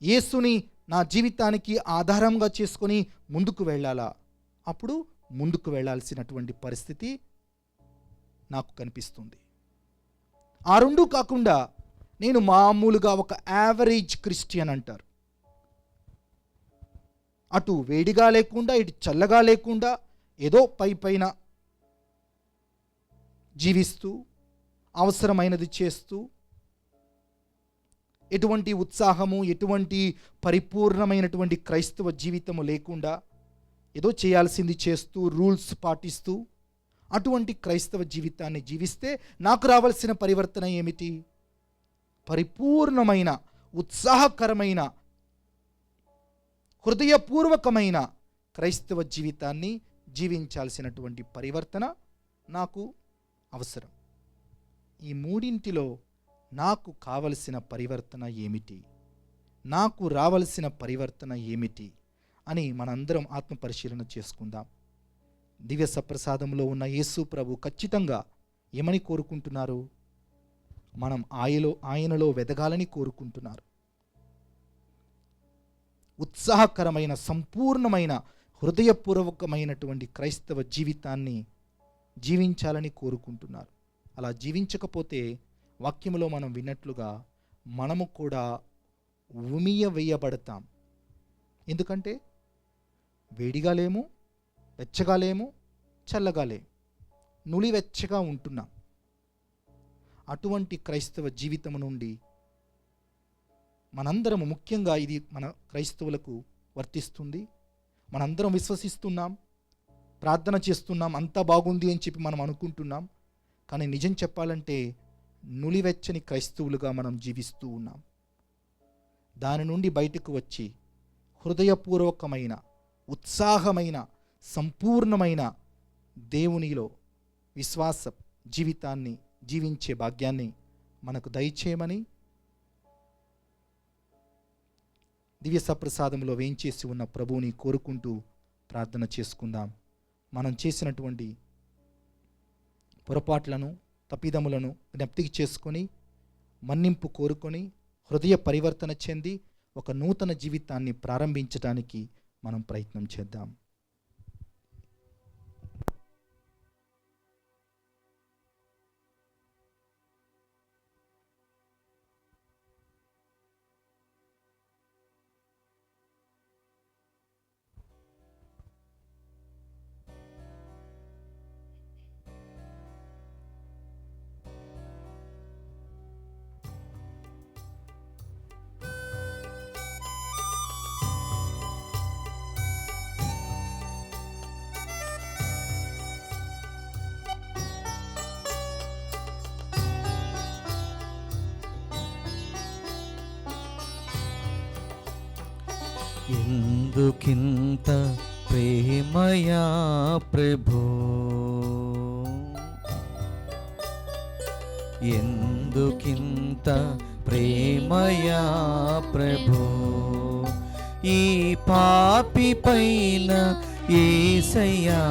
యేసుని నా జీవితానికి ఆధారంగా చేసుకొని ముందుకు వెళ్ళాలా? అప్పుడు ముందుకు వెళ్ళాల్సినటువంటి పరిస్థితి నాకు కనిపిస్తుంది. ఆ రెండు కాకుండా నేను మామూలుగా ఒక యావరేజ్ క్రిస్టియన్ అంటారు, అటు వేడిగా లేకుండా ఇటు చల్లగా లేకుండా ఏదో పైన జీవిస్తూ అవసరమైనది చేస్తూ ఎటువంటి ఉత్సాహము, ఎటువంటి పరిపూర్ణమైనటువంటి క్రైస్తవ జీవితము లేకుండా ఏదో చేయాల్సింది చేస్తూ రూల్స్ పాటిస్తూ అటువంటి క్రైస్తవ జీవితాన్ని జీవిస్తే నాకు రావాల్సిన పరివర్తన ఏమిటి? పరిపూర్ణమైన, ఉత్సాహకరమైన, హృదయపూర్వకమైన క్రైస్తవ జీవితాన్ని జీవించాల్సినటువంటి పరివర్తన నాకు అవసరం. ఈ మూడింటిలో నాకు కావలసిన పరివర్తన ఏమిటి, నాకు రావలసిన పరివర్తన ఏమిటి అని మనందరం ఆత్మపరిశీలన చేసుకుందాం. దివ్య సప్రసాదంలో ఉన్న యేసు ప్రభు ఖచ్చితంగా ఏమని కోరుకుంటున్నారు? మనం ఆయనలో వెదగాలని కోరుకుంటున్నారు. ఉత్సాహకరమైన, సంపూర్ణమైన, హృదయపూర్వకమైనటువంటి క్రైస్తవ జీవితాన్ని జీవించాలని కోరుకుంటున్నారు. అలా జీవించకపోతే వాక్యములో మనం విన్నట్లుగా మనము కూడా ఉమియవేయబడతాం. ఎందుకంటే వేడిగా లేము, వెచ్చగా లేము, చల్లగా లేము, నులివెచ్చగా ఉంటున్నాం. అటువంటి క్రైస్తవ జీవితం నుండి మనందరము, ముఖ్యంగా ఇది మన క్రైస్తవులకు వర్తిస్తుంది, మనందరం విశ్వసిస్తున్నాం, ప్రార్థన చేస్తున్నాం, అంతా బాగుంది అని చెప్పి మనం అనుకుంటున్నాం. కానీ నిజం చెప్పాలంటే నులివెచ్చని క్రైస్తవులుగా మనం జీవిస్తూ ఉన్నాం. దాని నుండి బయటకు వచ్చి హృదయపూర్వకమైన, ఉత్సాహమైన, సంపూర్ణమైన దేవునిలో విశ్వాస జీవితాన్ని జీవించే భాగ్యాన్ని మనకు దయచేయమని దివ్య సప్రసాదంలో వేయించేసి ఉన్న ప్రభువుని కోరుకుంటూ ప్రార్థన చేసుకుందాం. మనం చేసినటువంటి పొరపాట్లను, తప్పిదములను జ్ఞప్తికి చేసుకొని మన్నింపు కోరుకొని హృదయ పరివర్తన చెంది ఒక నూతన జీవితాన్ని ప్రారంభించడానికి మనం ప్రయత్నం చేద్దాం. ఎందుకింత ప్రేమయా ప్రభు, ఎందుకింత ప్రేమయా ప్రభు, ఈ పాపి పైన యేసయ్యా,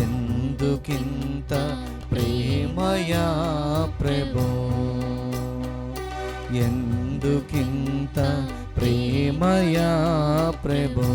ఎందుకింత ప్రేమయా ప్రభు, ఎందుకింత ప్రేమయా ప్రభు.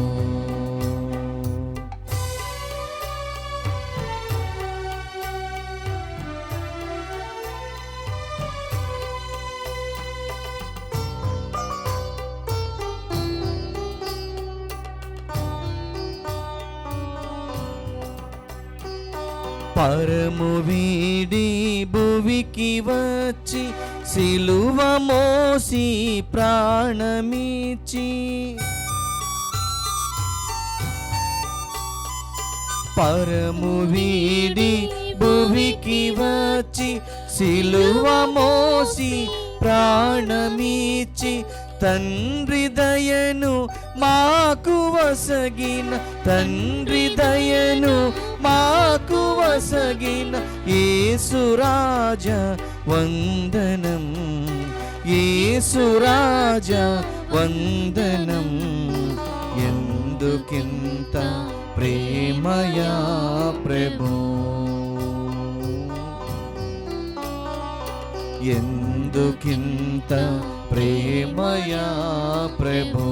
పరము వీడి భువికి వచ్చి సిలువ మోసి ప్రాణమిచ్చి, పరము వీడి భువికి వచ్చి సిలువ మోసి ప్రాణమిచ్చి, తండ్రి దయను మాకు వసగిన, తండ్రి దయను మాకు వసగిన యేసురాజ వందనం, యేసురాజ వందనం. ఎందుకింత ప్రేమయా ప్రభు, ఎందుకింత ప్రేమయా ప్రభు,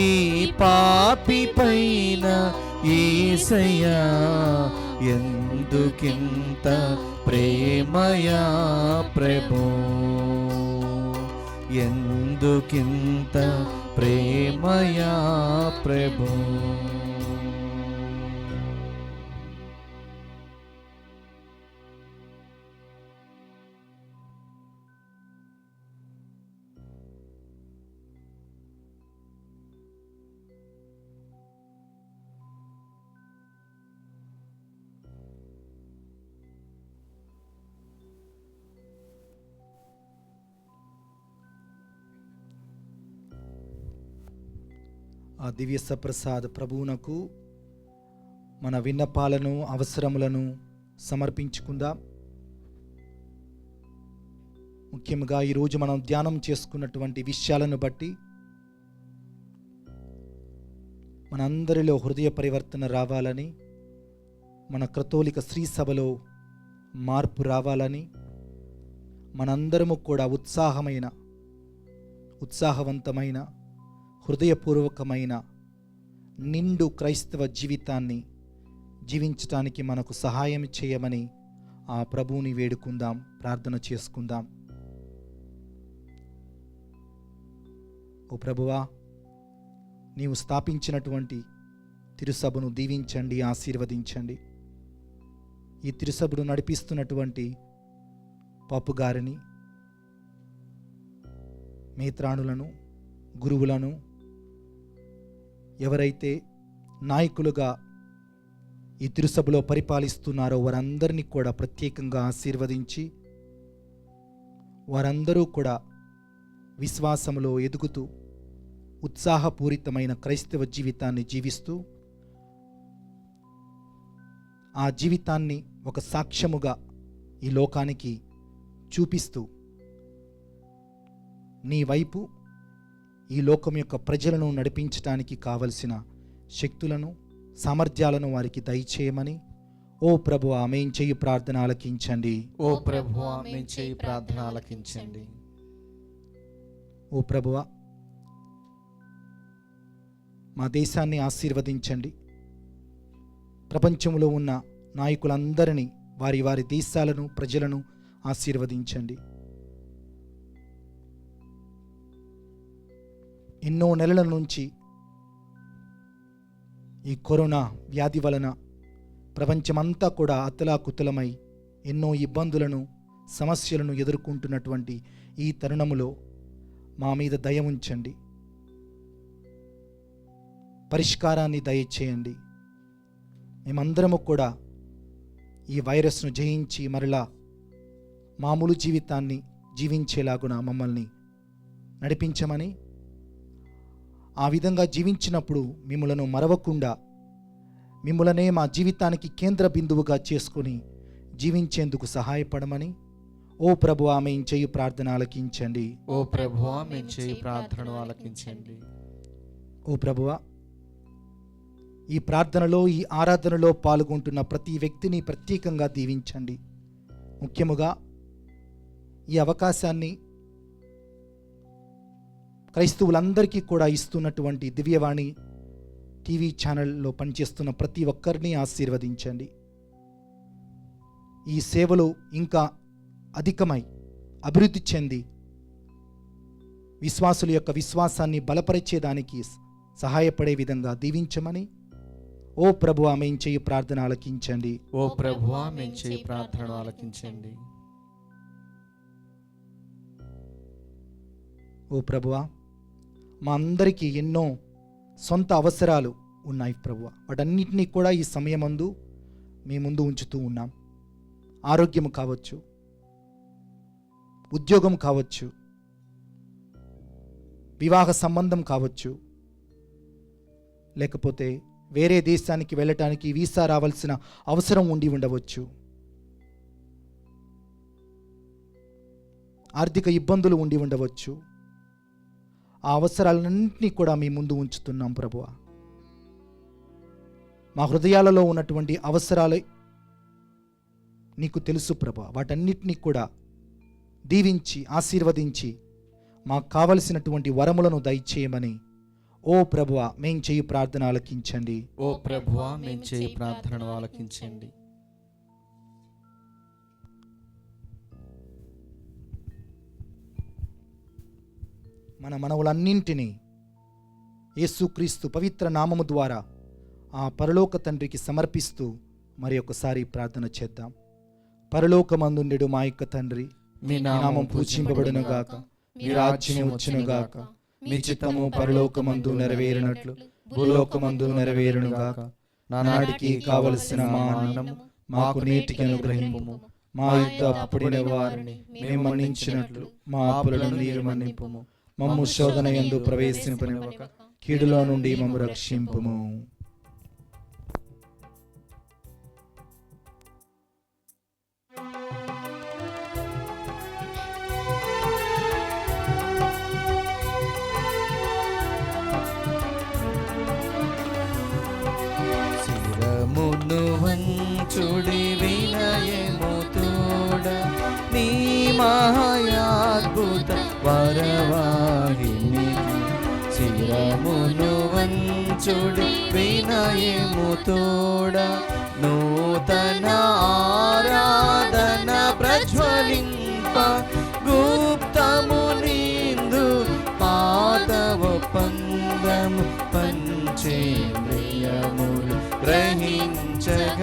ఈ పాపి పైన యేసయ్యా, ఎందుకింత ప్రేమయా ప్రభు, ఎందుకింత ప్రేమయా ప్రభు. ఆ దివ్య సప్రసాద్ ప్రభువునకు మన విన్నపాలను అవసరములను సమర్పించుకుందాం. ముఖ్యంగా ఈరోజు మనం ధ్యానం చేసుకున్నటువంటి విషయాలను బట్టి మనందరిలో హృదయ పరివర్తన రావాలని, మన కథోలిక శ్రీ సభలో మార్పు రావాలని, మనందరము కూడా ఉత్సాహవంతమైన హృదయపూర్వకమైన నిండు క్రైస్తవ జీవితాన్ని జీవించటానికి మనకు సహాయం చేయమని ఆ ప్రభువుని వేడుకుందాం, ప్రార్థన చేసుకుందాం. ఓ ప్రభువా, నీవు స్థాపించినటువంటి తిరుసభను దీవించండి, ఆశీర్వదించండి. ఈ తిరుసభను నడిపిస్తున్నటువంటి పాపు గారిని, మేత్రాణులను, గురువులను, ఎవరైతే నాయకులుగా ఈ తిరుసభలో పరిపాలిస్తున్నారో వారందరినీ కూడా ప్రత్యేకంగా ఆశీర్వదించి, వారందరూ కూడా విశ్వాసములో ఎదుగుతూ ఉత్సాహపూరితమైన క్రైస్తవ జీవితాన్ని జీవిస్తూ, ఆ జీవితాన్ని ఒక సాక్ష్యముగా ఈ లోకానికి చూపిస్తూ, నీ వైపు ఈ లోకం యొక్క ప్రజలను నడిపించడానికి కావలసిన శక్తులను, సామర్థ్యాలను వారికి దయచేయమని ఓ ప్రభువా మేం చేయు ప్రార్థన ఆలకించండి. ఓ ప్రభువా మేం చేయు ప్రార్థన ఆలకించండి. ఓ ప్రభువా, మా దేశాన్ని ఆశీర్వదించండి. ప్రపంచంలో ఉన్న నాయకులందరినీ, వారి వారి దేశాలను, ప్రజలను ఆశీర్వదించండి. ఎన్నో నెలల నుంచి ఈ కరోనా వ్యాధి వలన ప్రపంచమంతా కూడా అతలాకుతలమై ఎన్నో ఇబ్బందులను, సమస్యలను ఎదుర్కొంటున్నటువంటి ఈ తరుణములో మా మీద దయ ఉంచండి, పరిష్కారాన్ని దయచేయండి. మేమందరము కూడా ఈ వైరస్ను జయించి మరలా మామూలు జీవితాన్ని జీవించేలాగున మమ్మల్ని నడిపించమని ఆ విధంగా జీవించినప్పుడు మిమ్మలను మరవకుండా మిమ్మలనే మా జీవితానికి కేంద్ర బిందువుగా చేసుకొని జీవించేందుకు సహాయపడమని ఓ ప్రభువా మేము చేయు ప్రార్థన ఆలకించండి. ఓ ప్రభువా మేము చేయు ప్రార్థనను ఆలకించండి. ఓ ప్రభువా, ఈ ప్రార్థనలో ఈ ఆరాధనలో పాల్గొంటున్న ప్రతి వ్యక్తిని ప్రత్యేకంగా దీవించండి. ముఖ్యముగా ఈ అవకాశాన్ని క్రైస్తవులందరికీ కూడా ఇస్తున్నటువంటి దివ్యవాణి టీవీ ఛానల్లో పనిచేస్తున్న ప్రతి ఒక్కరిని ఆశీర్వదించండి. ఈ సేవలు ఇంకా అధికమై అభివృద్ధి చెంది విశ్వాసుల యొక్క విశ్వాసాన్ని బలపరిచేదానికి సహాయపడే విధంగా దీవించమని ఓ ప్రభువా మేము చేయు ప్రార్థన ఆలకించండి. ఓ ప్రభువా మేము చేయు ప్రార్థనను ఆలకించండి. ఓ ప్రభువా, మా అందరికీ ఎన్నో సొంత అవసరాలు ఉన్నాయి ప్రభువా. వాటన్నిటినీ కూడా ఈ సమయమందు మీ ముందు ఉంచుతూ ఉన్నాం. ఆరోగ్యం కావచ్చు, ఉద్యోగం కావచ్చు, వివాహ సంబంధం కావచ్చు, లేకపోతే వేరే దేశానికి వెళ్ళటానికి వీసా రావాల్సిన అవసరం ఉండి ఉండవచ్చు, ఆర్థిక ఇబ్బందులు ఉండి ఉండవచ్చు. ఆ అవసరాలన్నింటినీ కూడా మీ ముందు ఉంచుతున్నాం ప్రభువా. మా హృదయాలలో ఉన్నటువంటి అవసరాలు నీకు తెలుసు ప్రభువా. వాటన్నిటినీ కూడా దీవించి ఆశీర్వదించి మాకు కావలసినటువంటి వరములను దయచేయమని ఓ ప్రభువా మేము చేయు ప్రార్థన ఆలకించండి. ఓ ప్రభువా మేము చేయు ప్రార్థనను ఆలకించండి. మన మనవులన్నింటినీ యేసుక్రీస్తు పవిత్ర నామము ద్వారా ఆ పరలోక తండ్రికి సమర్పిస్తూ మరి ఒకసారి ప్రార్థన చేద్దాం. పరలోకమందుండెడు మా యొక్క తండ్రి, మీ నామం పూజింపబడును గాక, మీ రాజ్యం వచ్చును గాక, మీ చిత్తము పరలోకమందు నెరవేరినట్లు భూలోకమందు నెరవేరును గాక. నానాడికి కావలసిన మా అన్నము మాకు నేటికి అనుగ్రహింపుము. మా యుద్ధ అప్పుడిన వారిని మేము మన్నించినట్లు మా అప్పులను నీవు మన్నింపుము. మమ్ము శోధన యందు ప్రవేశింపనివ్వక కీడులో నుండి మమ్ము రక్షింపుము. శిరమును వంచుడి వినయము తోడ నీ మహాయాద్భుత వరవాహిని. శిరమును వంచుడి వినయము తోడ నూతన ఆరాధన ప్రజ్వలింప గుప్తము నిందు పాదవ పందము పంచేంద్రియములు గ్రహించగల్గున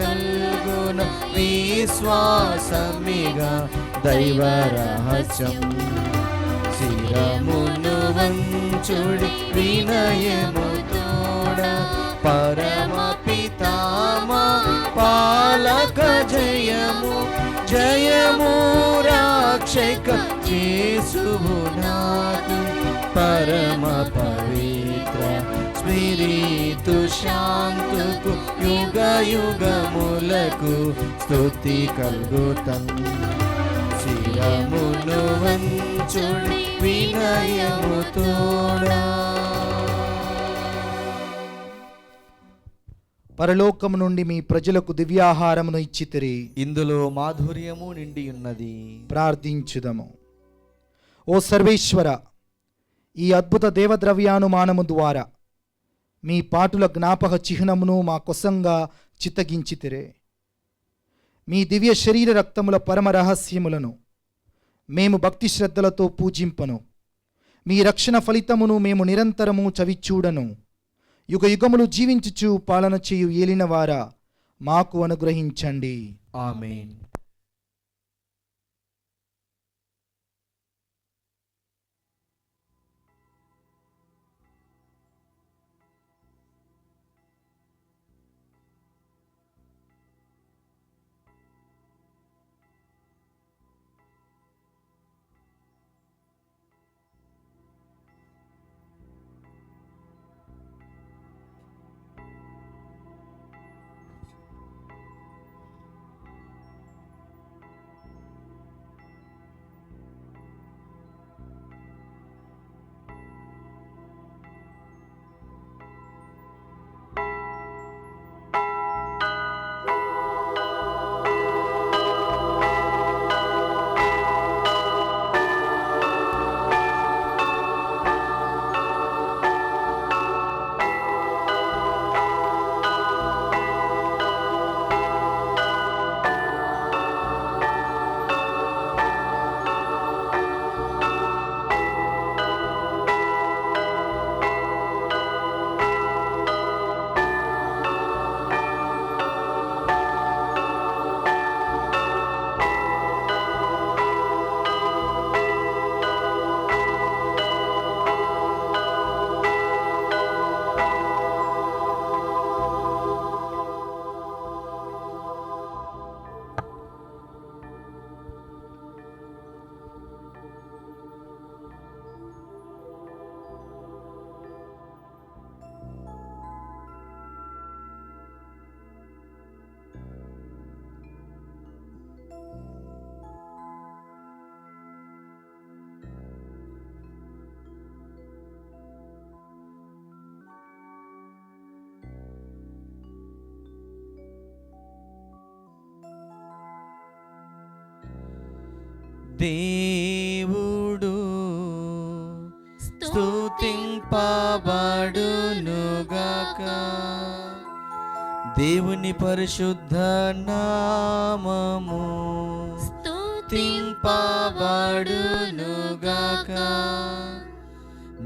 విశ్వాసమిగా దైవ రహస్యం. శిరమును వంచుడి వినయము తోడ పరమ పితామా పాలక జయము జయము రక్షక యేసువు నాకు పరమ పవిత్ర స్పిరితు శాంతుకు యుగ యుగములకు స్తుతి కల్గుతన్. శిరమును వంచుడి వినయము తోడా. పరలోకము నుండి మీ ప్రజలకు దివ్యాహారమును ఇచ్చితిరి. ఇందులో మాధుర్యము నిండి ఉన్నది. ప్రార్థించుదము. ఓ సర్వేశ్వర, ఈ అద్భుత దేవద్రవ్యానుమానము ద్వారా మీ పాటుల జ్ఞాపక చిహ్నమును మా కొసంగా చిత్తగించితిరే. మీ దివ్య శరీర రక్తముల పరమ రహస్యములను మేము భక్తి శ్రద్ధలతో పూజింపను. మీ రక్షణ ఫలితమును మేము నిరంతరము చవిచూడను. యుగ యుగములు జీవించుచు పాలన చేయు ఏలినవారా మాకు అనుగ్రహించండి. ఆమేన్. దేవుడు స్తుతింపబడునుగాక. దేవుని పరిశుద్ధ నామము స్తుతింపబడునుగాక.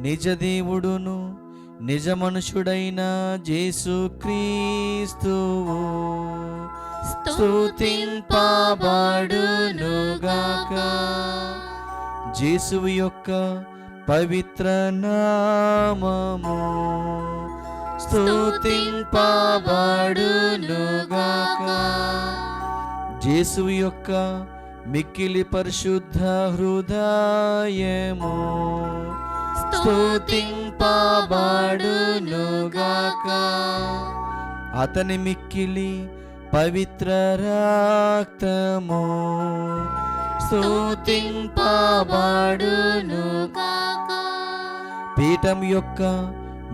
నిజ దేవుడును నిజ మనుషుడైన యేసుక్రీస్తువు స్తుతింపబడునుగాక. యేసువు యొక్క పవిత్ర నామము స్తుతింపబడునుగాక. యేసువు యొక్క మిక్కిలి పరిశుద్ధ హృదయము స్తుతింపబడునుగాక. అతని మిక్కిలి పవిత్ర రక్తము స్తుతింపబడునుగాక. పీఠం యొక్క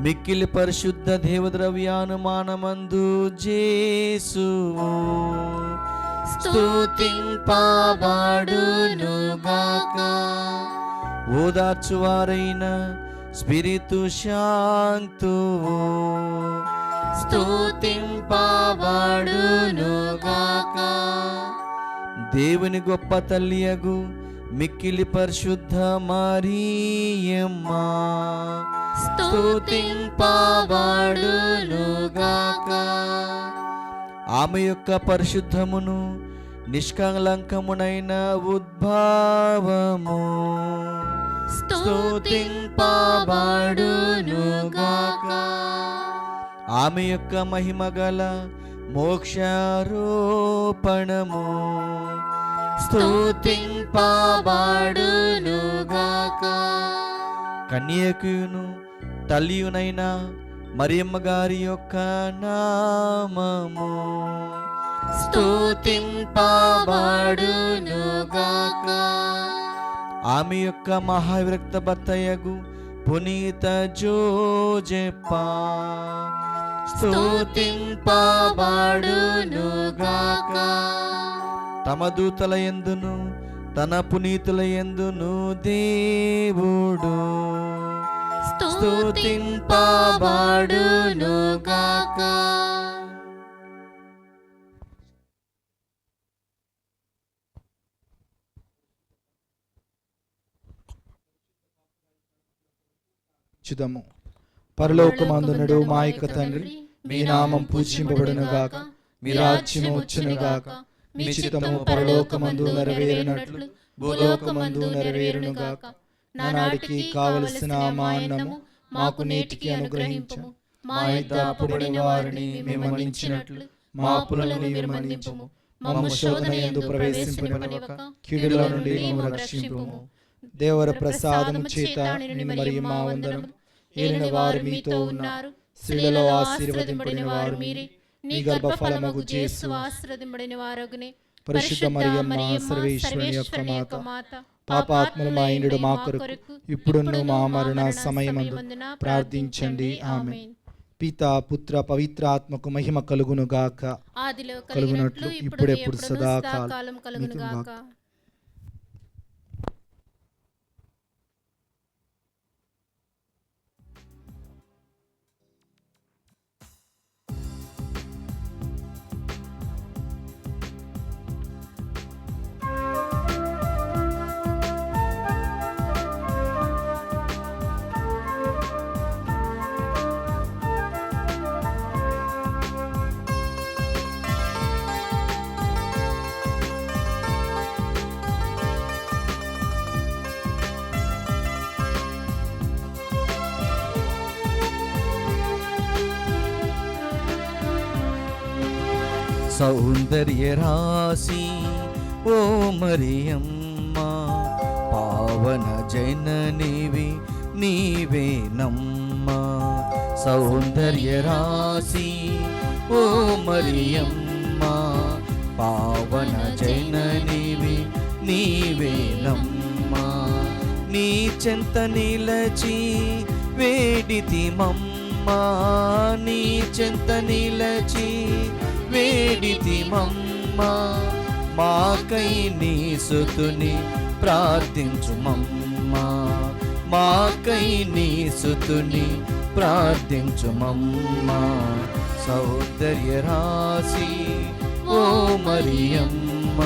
మిక్కిలి పరిశుద్ధ దేవద్రవ్యానుమానమందు యేసువు స్తుతింపబడునుగాక. ఓదార్చువారైన స్పిరితు శాంతువు స్తుతింపబడునుగాక. దేవుని గొప్ప తల్లియగు మిక్కిలి పరిశుద్ధ మరియమ్మ స్తుతింపబడునుగాక. ఆమె యొక్క పరిశుద్ధమును నిష్కళంకమునైన ఉద్భవము స్తుతింపబడునుగాక. ఆమె యొక్క మహిమగల మోక్షారోపణము స్తుతింపబడునుగాక. కన్యకయును తల్లియునైన మరియమ్మ గారి యొక్క నామము స్తుతింపబడునుగాక. ఆమె యొక్క మహావిరక్త భర్తయగు పునీత జోజెప్ప స్తుతింపబడునుగాక. తమ దూతల యందును తన పునీతుల యందును దేవుడు స్తుతింపబడునుగాక. చుదము. పరలోకమందునడు మా యొక్క తండ్రి, మీ నామం పూజింపబడునుగాక, మీ రాజ్యము వచ్చునుగాక, మీ చిత్తము పరలోకమందు నెరవేరినట్లు భూలోకమందు నెరవేరునుగాక. నానాడికి కావలసిన మా అన్నము మాకు నేటికి అనుగ్రహించుము. మా యొద్ద అప్పుబడిన వారిని మేము మన్నించినట్లు మా అప్పులను నీవు మన్నించుము. మమ్ము శోధన యందు ప్రవేశింపనివ్వక కీడులో నుండి మమ్ము రక్షింపుము. దేవర ప్రసాదము చేత నిన్ను మరియు మా వందనము. ఏలిన వారు మీతో ఉన్నారు, స్త్రీలలో ఆశీర్వదింపబడిన వారు మీరే, నీ గర్భఫలమగు యేసు ఆశీర్వదింపబడిన వారగునే. పరిశుద్ధ మరియమ్మ సర్వేశ్వరుని యొక్క మాత, పాపాత్ముల మా ఇండు మా కొరకు ఇప్పుడును మా మరణ సమయమందు ప్రార్థించండి. ఆమేన్. పితా పుత్ర పవిత్రాత్మకు మహిమ కలుగునుగాక. ఆదిలో కలుగునట్లు ఇప్పుడెప్పుడు సదాకాలం కలుగునుగాక. సౌందర్య రాశి ఓ మరియమ్మ, పావన జననివి నీవేనమ్మా. సౌందర్య రాశి ఓ మరియమ్మ, పావన జననివి నీవేనమ్మా. నీ చెంత నిలచి వేడితి మమ్మా, నీ చెంత నిలచి వేడితి మమ్మా. మాకై నీ సుతుని ప్రార్థించుమమ్మా. మాకై నీ సుతుని ప్రార్థించుమమ్మా. సౌందర్య రాశి ఓ మరియమ్మ,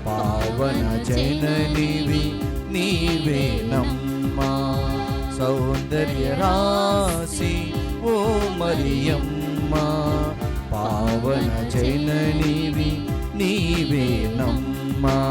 పావన జననివి నీవేనమ్మా. సౌందర్య రాశి ఓ మరియమ్మ, పావన జననివి నీవేనమ్మా.